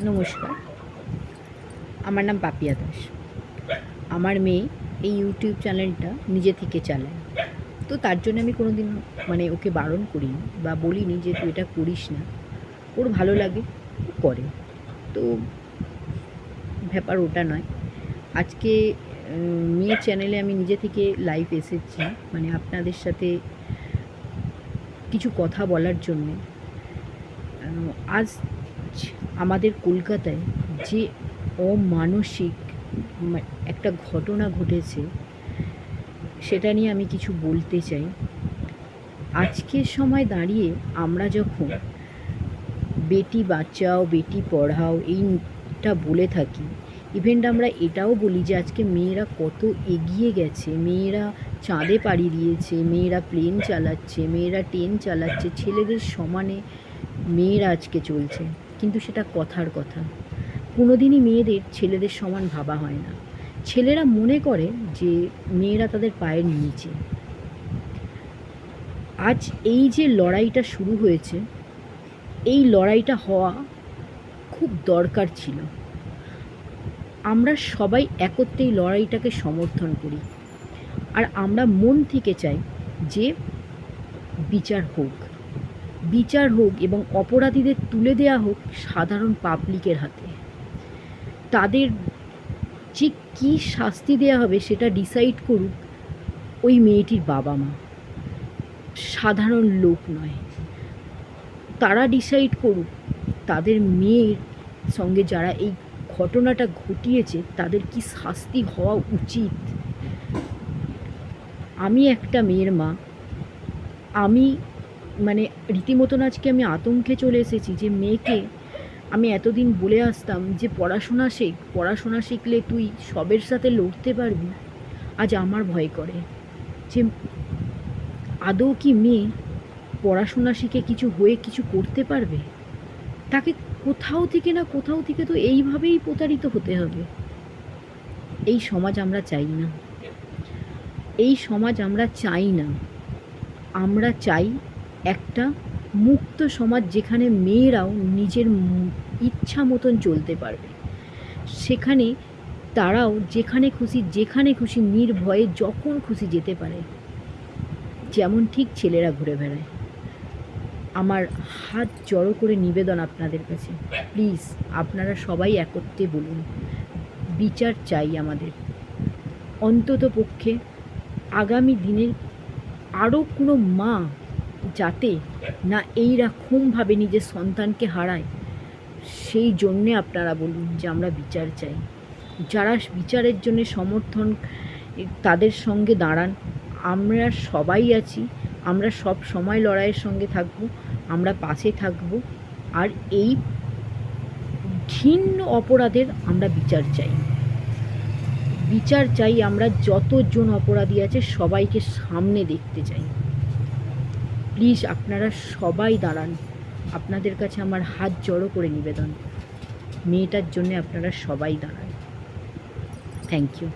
নমস্কার, আমার নাম পাপিয়া দাস। আমার মেয়ে এই ইউটিউব চ্যানেলটা নিজে থেকে চালায়। তো তার জন্য আমি কোনো দিন ওকে বারণ করিনি বা বলিনি যে তুই এটা করিস না। ওর ভালো লাগে, ও করে। তো ব্যাপার ওটা নয়। আজকে মেয়ের চ্যানেলে আমি নিজে থেকে লাইভ এসেছি, আপনাদের সাথে কিছু কথা বলার জন্যে। আজ আমাদের কলকাতায় যে অমানসিক একটা ঘটনা ঘটেছে, সেটা নিয়ে আমি কিছু বলতে চাই। আজকের সময় দাঁড়িয়ে আমরা যখন বেটি বাঁচাও বেটি পড়াও এইটা বলে থাকি, ইভেন আমরা এটাও বলি যে আজকে মেয়েরা কত এগিয়ে গেছে, মেয়েরা চাঁদে পাড়ি দিয়েছে, মেয়েরা প্লেন চালাচ্ছে, মেয়েরা ট্রেন চালাচ্ছে, ছেলেদের সমানে মেয়েরা আজকে চলছে। কিন্তু সেটা কথার কথা। কোনোদিনই মেয়েদের ছেলেদের সমান ভাবা হয় না। ছেলেরা মনে করে যে মেয়েরা তাদের পায়ের নিচে। আজ এই যে লড়াইটা শুরু হয়েছে, এই লড়াইটা হওয়া খুব দরকার ছিল। আমরা সবাই একত্রে এই লড়াইটাকে সমর্থন করি, আর আমরা মন থেকে চাই যে বিচার হোক, বিচার হোক এবং অপরাধীদের তুলে দেওয়া হোক সাধারণ পাবলিকের হাতে। তাদের যে কী শাস্তি দেওয়া হবে সেটা ডিসাইড করুক ওই মেয়েটির বাবা মা, সাধারণ লোক নয়। তারা ডিসাইড করুক তাদের মেয়ের সঙ্গে যারা এই ঘটনাটা ঘটিয়েছে তাদের কি শাস্তি হওয়া উচিত। আমি একটা মেয়ের মা, আমি রীতিমতন আজকে আমি আতঙ্কে চলে এসেছি যে মেয়েকে আমি এতদিন বলে আসতাম যে পড়াশোনা শেখ, পড়াশোনা শিখলে তুই সবের সাথে লড়তে পারবি। আজ আমার ভয় করে যে আদৌ কি মেয়ে পড়াশোনা শিখে কিছু হয়ে কিছু করতে পারবে। তাকে কোথাও থেকে না কোথাও থেকে তো এইভাবেই প্রতারিত হতে হবে। এই সমাজ আমরা চাই না, এই সমাজ আমরা চাই না। আমরা চাই একটা মুক্ত সমাজ, যেখানে মেয়েরাও নিজের ইচ্ছা মতন চলতে পারবে, সেখানে তারাও যেখানে খুশি নির্ভয়ে যখন খুশি যেতে পারে, যেমন ঠিক ছেলেরা ঘুরে বেড়ায়। আমার হাত জড়ো করে নিবেদন আপনাদের কাছে, প্লিজ আপনারা সবাই একত্রে বলুন বিচার চাই আমাদের। অন্তত পক্ষে আগামী দিনের আরও কোনো মা যাতে না এইরকমভাবে নিজের সন্তানকে হারায়, সেই জন্যে আপনারা বলুন যে আমরা বিচার চাই। যারা বিচারের জন্য সমর্থন, তাদের সঙ্গে দাঁড়ান। আমরা সবাই আছি, আমরা সব সময় লড়াইয়ের সঙ্গে থাকব, আমরা পাশে থাকব। আর এই ঘৃণ্য অপরাধের আমরা বিচার চাই, বিচার চাই। আমরা যতজন অপরাধী আছে সবাইকে সামনে দেখতে চাই। প্লিজ আপনারা সবাই দাঁড়ান। আপনাদের কাছে আমার হাত জড়ো করে নিবেদন, মেয়েটার জন্য আপনারা সবাই দাঁড়ান। Thank you.